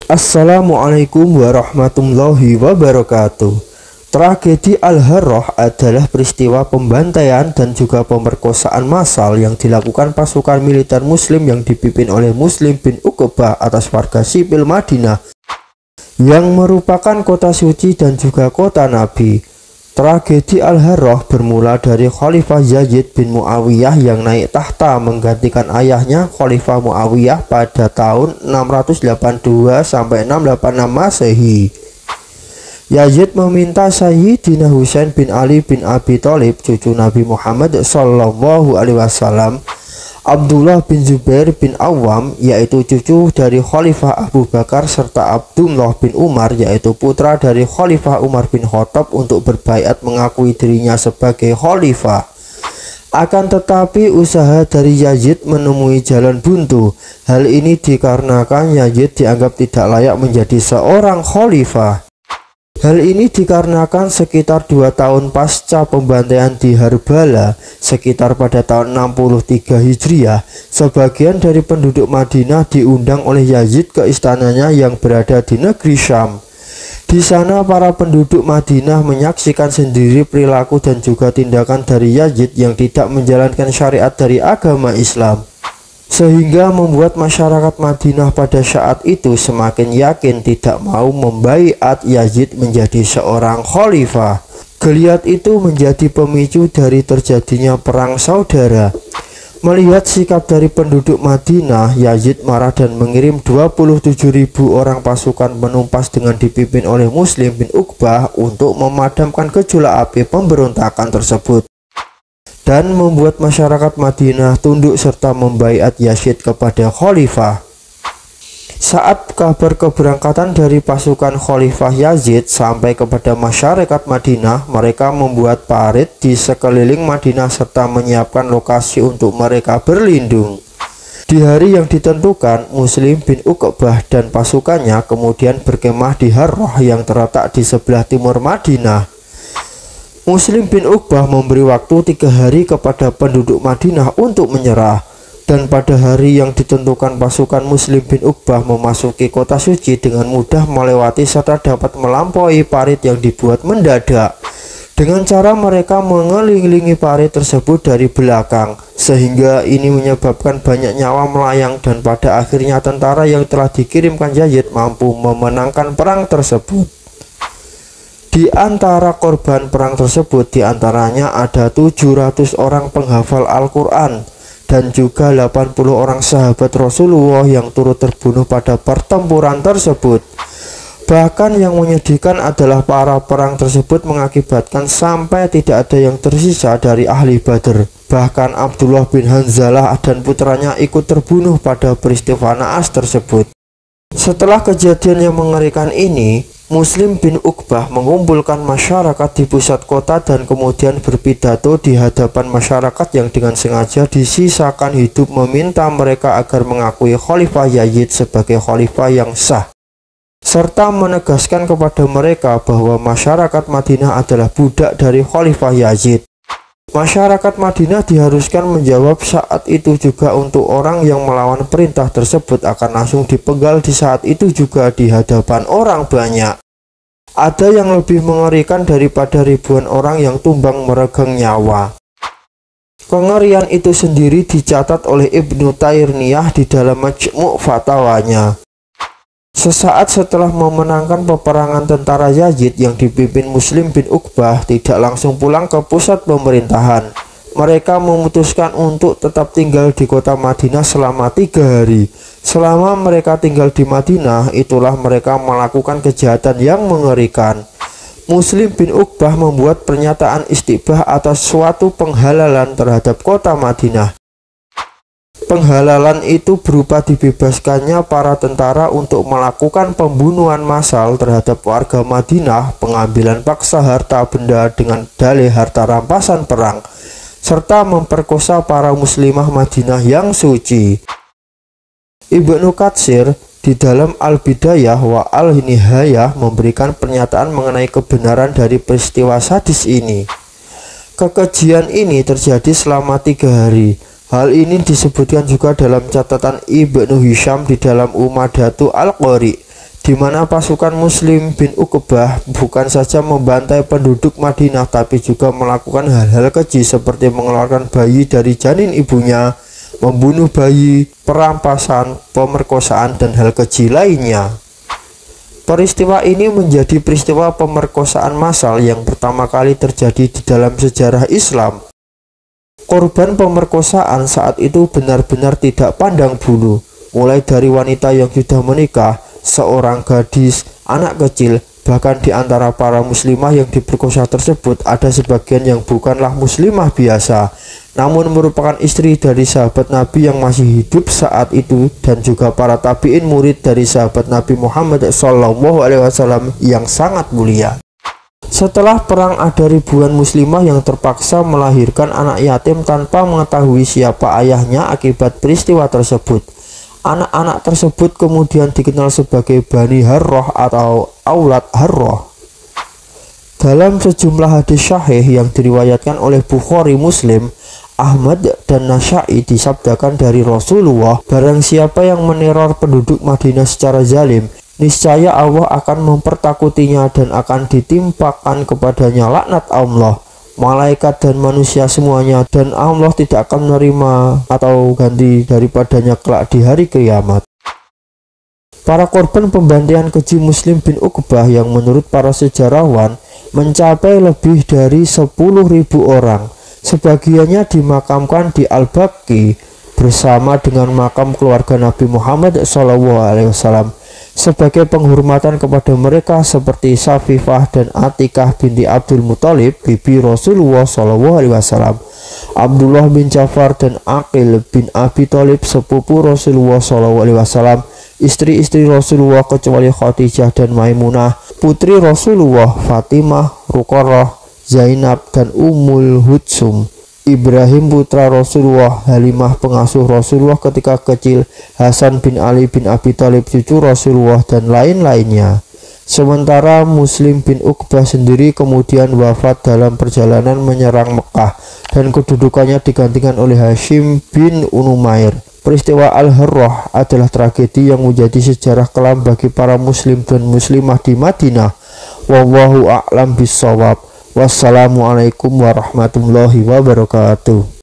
Assalamualaikum warahmatullahi wabarakatuh. Tragedi Al-Harrah adalah peristiwa pembantaian dan juga pemerkosaan massal yang dilakukan pasukan militer muslim yang dipimpin oleh Muslim bin Uqbah atas warga sipil Madinah yang merupakan kota suci dan juga kota Nabi. Tragedi Al-Harrah bermula dari Khalifah Yazid bin Muawiyah yang naik tahta menggantikan ayahnya Khalifah Muawiyah pada tahun 682 sampai 686 Masehi. Yazid meminta Sayyidina Husain bin Ali bin Abi Thalib, cucu Nabi Muhammad Shallallahu Alaihi Wasallam, Abdullah bin Zubair bin Awam, yaitu cucu dari Khalifah Abu Bakar, serta Abdullah bin Umar, yaitu putra dari Khalifah Umar bin Khattab, untuk berbaiat mengakui dirinya sebagai khalifah. Akan tetapi usaha dari Yazid menemui jalan buntu. Hal ini dikarenakan Yazid dianggap tidak layak menjadi seorang khalifah. Hal ini dikarenakan sekitar 2 tahun pasca pembantaian di Harbala, sekitar pada tahun 63 Hijriah, sebagian dari penduduk Madinah diundang oleh Yazid ke istananya yang berada di negeri Syam. Di sana para penduduk Madinah menyaksikan sendiri perilaku dan juga tindakan dari Yazid yang tidak menjalankan syariat dari agama Islam, sehingga membuat masyarakat Madinah pada saat itu semakin yakin tidak mau membaiat Yazid menjadi seorang khalifah. Geliat itu menjadi pemicu dari terjadinya perang saudara. Melihat sikap dari penduduk Madinah, Yazid marah dan mengirim 27.000 orang pasukan penumpas dengan dipimpin oleh Muslim bin Uqbah untuk memadamkan gejolak api pemberontakan tersebut dan membuat masyarakat Madinah tunduk serta membaiat Yazid kepada khalifah. Saat kabar keberangkatan dari pasukan Khalifah Yazid sampai kepada masyarakat Madinah, mereka membuat parit di sekeliling Madinah serta menyiapkan lokasi untuk mereka berlindung. Di hari yang ditentukan, Muslim bin Uqbah dan pasukannya kemudian berkemah di Harrah yang terletak di sebelah timur Madinah. Muslim bin Uqbah memberi waktu 3 hari kepada penduduk Madinah untuk menyerah, dan pada hari yang ditentukan pasukan Muslim bin Uqbah memasuki kota suci dengan mudah melewati serta dapat melampaui parit yang dibuat mendadak. Dengan cara mereka mengelilingi parit tersebut dari belakang, sehingga ini menyebabkan banyak nyawa melayang, dan pada akhirnya tentara yang telah dikirimkan Yazid mampu memenangkan perang tersebut. Di antara korban perang tersebut diantaranya ada 700 orang penghafal Al-Quran dan juga 80 orang sahabat Rasulullah yang turut terbunuh pada pertempuran tersebut. Bahkan yang menyedihkan adalah para perang tersebut mengakibatkan sampai tidak ada yang tersisa dari ahli Badr. Bahkan Abdullah bin Hanzalah dan putranya ikut terbunuh pada peristiwa naas tersebut. Setelah kejadian yang mengerikan ini, Muslim bin Uqbah mengumpulkan masyarakat di pusat kota dan kemudian berpidato di hadapan masyarakat yang dengan sengaja disisakan hidup, meminta mereka agar mengakui Khalifah Yazid sebagai khalifah yang sah, serta menegaskan kepada mereka bahwa masyarakat Madinah adalah budak dari Khalifah Yazid. Masyarakat Madinah diharuskan menjawab saat itu juga untuk orang yang melawan perintah tersebut akan langsung dipenggal di saat itu juga di hadapan orang banyak. Ada yang lebih mengerikan daripada ribuan orang yang tumbang meregang nyawa. Kengerian itu sendiri dicatat oleh Ibnu Tayrniyah di dalam Majmu' Fatawanya. Sesaat setelah memenangkan peperangan, tentara Yazid yang dipimpin Muslim bin Uqbah tidak langsung pulang ke pusat pemerintahan. Mereka memutuskan untuk tetap tinggal di kota Madinah selama 3 hari. Selama mereka tinggal di Madinah, itulah mereka melakukan kejahatan yang mengerikan. Muslim bin Uqbah membuat pernyataan istiqbah atas suatu penghalalan terhadap kota Madinah. Penghalalan itu berupa dibebaskannya para tentara untuk melakukan pembunuhan massal terhadap warga Madinah, pengambilan paksa harta benda dengan dalih harta rampasan perang, serta memperkosa para muslimah Madinah yang suci. Ibnu Katsir di dalam Al-Bidayah wa Al-Nihayah memberikan pernyataan mengenai kebenaran dari peristiwa sadis ini. Kekejian ini terjadi selama 3 hari. Hal ini disebutkan juga dalam catatan Ibnu Hisham di dalam Umadatu Al-Qari. di mana pasukan Muslim bin Uqbah bukan saja membantai penduduk Madinah tapi juga melakukan hal-hal keji seperti mengeluarkan bayi dari janin ibunya, membunuh bayi, perampasan, pemerkosaan, dan hal keji lainnya. Peristiwa ini menjadi peristiwa pemerkosaan massal yang pertama kali terjadi di dalam sejarah Islam. Korban pemerkosaan saat itu benar-benar tidak pandang bulu, mulai dari wanita yang sudah menikah, seorang gadis, anak kecil, bahkan di antara para muslimah yang diperkosa tersebut ada sebagian yang bukanlah muslimah biasa, namun merupakan istri dari sahabat Nabi yang masih hidup saat itu, dan juga para tabi'in murid dari sahabat Nabi Muhammad SAW yang sangat mulia. Setelah perang ada ribuan muslimah yang terpaksa melahirkan anak yatim tanpa mengetahui siapa ayahnya akibat peristiwa tersebut. Anak-anak tersebut kemudian dikenal sebagai Bani Harroh atau Aulad Harroh. Dalam sejumlah hadis syahih yang diriwayatkan oleh Bukhari, Muslim, Ahmad, dan Nasai disabdakan dari Rasulullah, barang siapa yang meneror penduduk Madinah secara zalim, niscaya Allah akan mempertakutinya dan akan ditimpakan kepadanya laknat Allah, malaikat dan manusia semuanya, dan Allah tidak akan menerima atau ganti daripadanya kelak di hari kiamat. Para korban pembantaian keji Muslim bin Uqbah yang menurut para sejarawan mencapai lebih dari 10.000 orang. Sebagiannya dimakamkan di Al-Baqi bersama dengan makam keluarga Nabi Muhammad SAW. Sebagai penghormatan kepada mereka seperti Safifah dan Atikah binti Abdul Muthalib, bibi Rasulullah SAW, Abdullah bin Ja'far dan Aqil bin Abi Thalib, sepupu Rasulullah SAW, istri-istri Rasulullah kecuali Khadijah dan Maimunah, putri Rasulullah Fatimah, Ruqayyah, Zainab, dan Ummul Hutsum, Ibrahim putra Rasulullah, Halimah pengasuh Rasulullah ketika kecil, Hasan bin Ali bin Abi Thalib cucu Rasulullah, dan lain-lainnya. Sementara Muslim bin Uqbah sendiri kemudian wafat dalam perjalanan menyerang Mekah dan kedudukannya digantikan oleh Hashim bin Unumair. Peristiwa Al-Harroh adalah tragedi yang menjadi sejarah kelam bagi para muslim dan muslimah di Madinah. Wallahu a'lam bishawab. Wassalamualaikum warahmatullahi wabarakatuh.